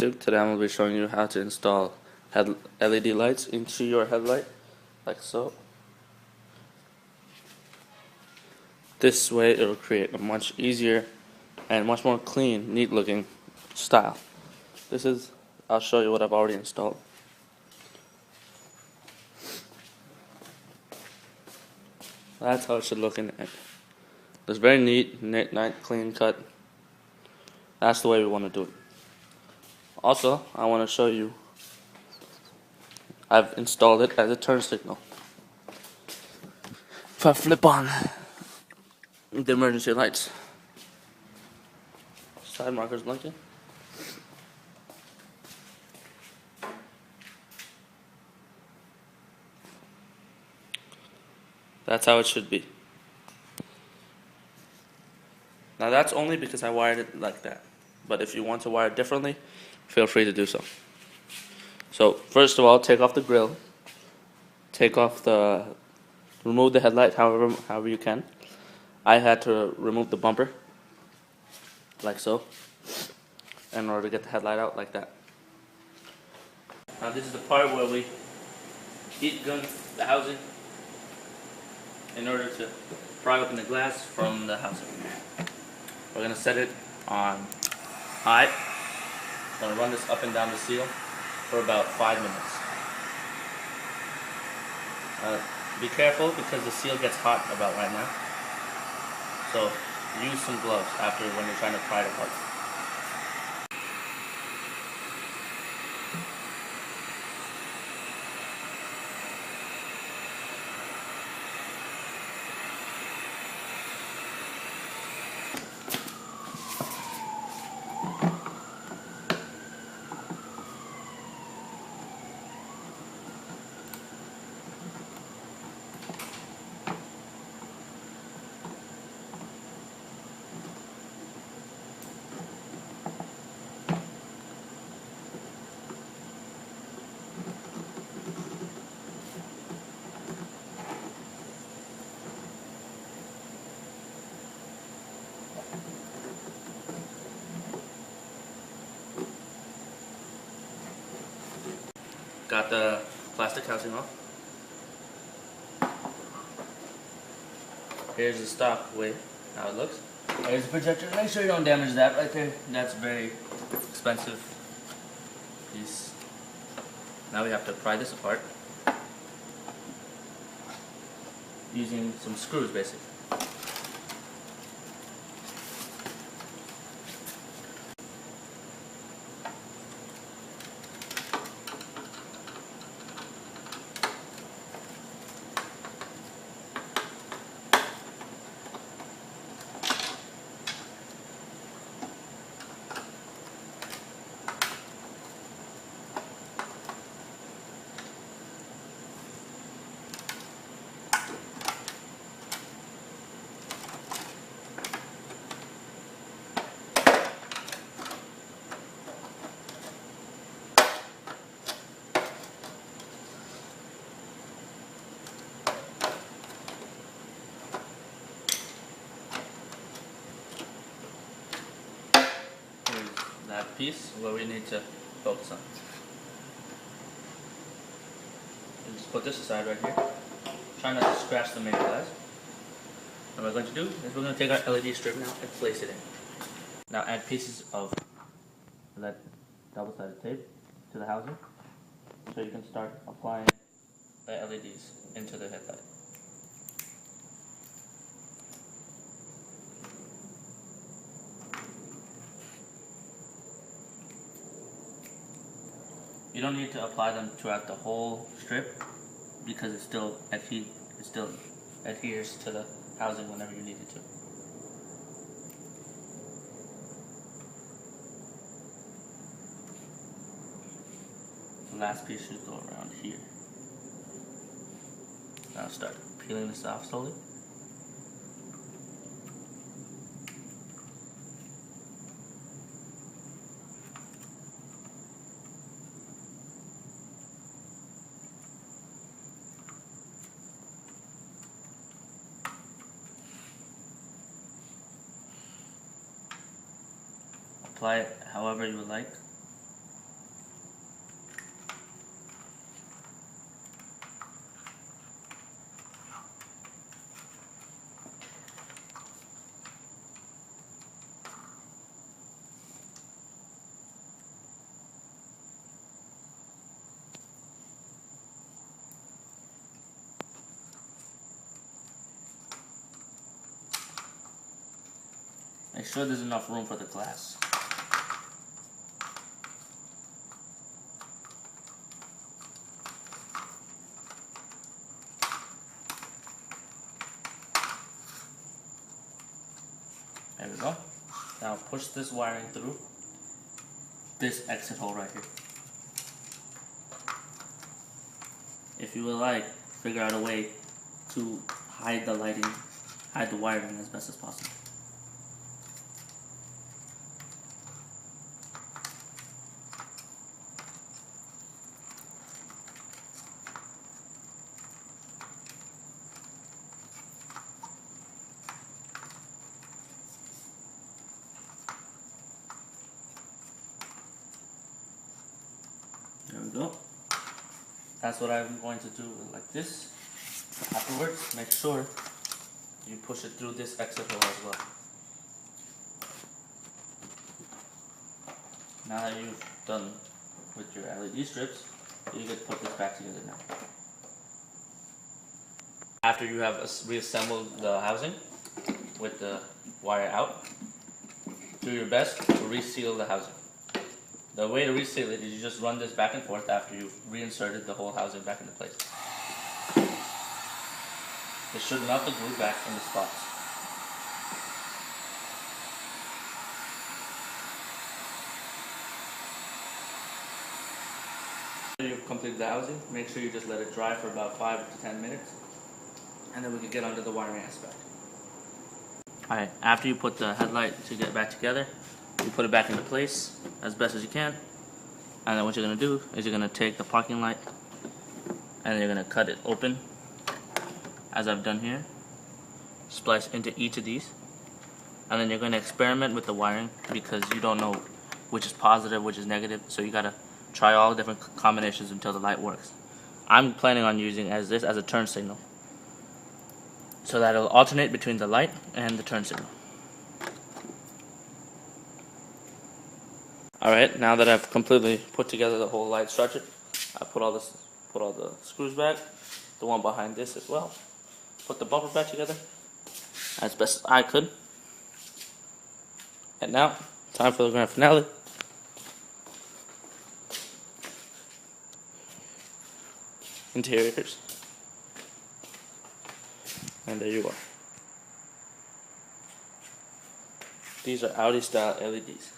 YouTube. Today I'm going to be showing you how to install LED lights into your headlight, like so. This way it will create a much easier and much more clean, neat looking style. I'll show you what I've already installed. That's how it should look in the end. It's very neat, nice, clean cut. That's the way we want to do it. Also, I want to show you, I've installed it as a turn signal. If I flip on the emergency lights, side markers blinking. That's how it should be. Now that's only because I wired it like that. But if you want to wire it differently, feel free to do so. So first of all, take off the grill. Remove the headlight however you can. I had to remove the bumper, like so, in order to get the headlight out like that. Now this is the part where we heat gun the housing in order to pry open the glass from the housing. We're going to set it on high. I'm going to run this up and down the seal for about 5 minutes. Be careful because the seal gets hot about right now. So use some gloves after when you're trying to pry it apart. Got the plastic housing off. Here's the stock way, how it looks. Here's the projector. Make sure you don't damage that right there. That's very expensive piece. Now we have to pry this apart using some screws, basically. That piece where we need to focus on. And just put this aside right here. Try not to scratch the main glass. What we're going to do is we're going to take our LED strip now and place it in. Now add pieces of lead double-sided tape to the housing so you can start applying the LEDs into the headlight. You don't need to apply them throughout the whole strip because it still adheres to the housing whenever you need it to. The last piece should go around here. Now start peeling this off slowly. Apply it however you would like. Make sure there's enough room for the glass. There we go. Now push this wiring through this exit hole right here. If you would like, figure out a way to hide the lighting, hide the wiring as best as possible. There we go. That's what I'm going to do like this. Afterwards, make sure you push it through this exit hole as well. Now that you've done with your LED strips, you can put this back together now. After you have reassembled the housing with the wire out, do your best to reseal the housing. The way to reseal it is you just run this back and forth after you've reinserted the whole housing back into place. It should melt the glue back in the spots. After you've completed the housing, make sure you just let it dry for about 5 to 10 minutes, and then we can get onto the wiring aspect. Alright, after you put the headlight to get back together, you put it back into place as best as you can, and then what you're going to do is you're going to take the parking light and you're going to cut it open as I've done here, splice into each of these, and then you're going to experiment with the wiring because you don't know which is positive, which is negative, so you got to try all different combinations until the light works. I'm planning on using this as a turn signal so that it'll alternate between the light and the turn signal. Alright, now that I've completely put together the whole light structure, I put all the screws back, the one behind this as well. Put the bumper back together as best as I could. And now, time for the grand finale. Interiors. And there you are. These are Audi style LEDs.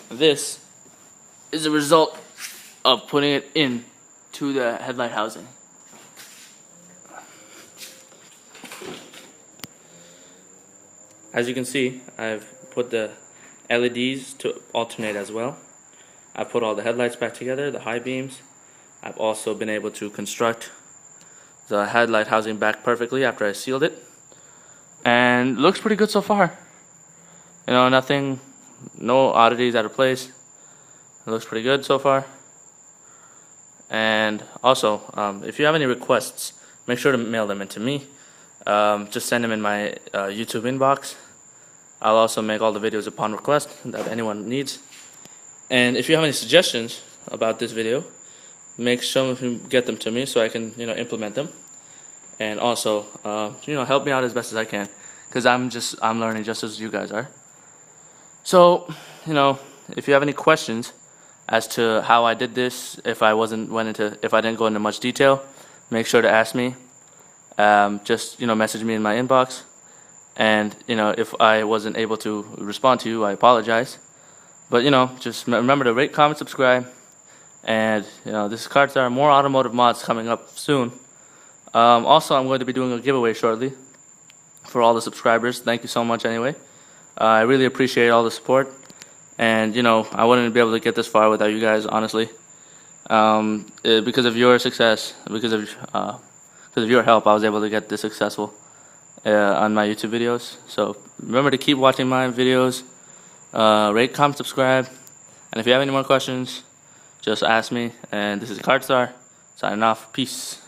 This is a result of putting it into the headlight housing. As you can see, I've put the LEDs to alternate as well. I've put all the headlights back together, the high beams. I've also been able to construct the headlight housing back perfectly after I sealed it. And it looks pretty good so far. You know, no oddities out of place. It looks pretty good so far. And also, if you have any requests, make sure to mail them in to me. Just send them in my YouTube inbox. I'll also make all the videos upon request that anyone needs. And if you have any suggestions about this video, make sure to get them to me so I can, implement them. And also, help me out as best as I can, because I'm learning just as you guys are. So, if you have any questions as to how I did this, if I didn't go into much detail, make sure to ask me. Just message me in my inbox. And if I wasn't able to respond to you, I apologize. But just remember to rate, comment, subscribe. And this cards are more automotive mods coming up soon. Also, I'm going to be doing a giveaway shortly for all the subscribers. Thank you so much anyway. I really appreciate all the support, and I wouldn't be able to get this far without you guys, honestly. Because of your success, because of your help, I was able to get this successful on my YouTube videos. So remember to keep watching my videos, rate, comment, subscribe, and if you have any more questions, just ask me. And this is Cardstar signing off. Peace.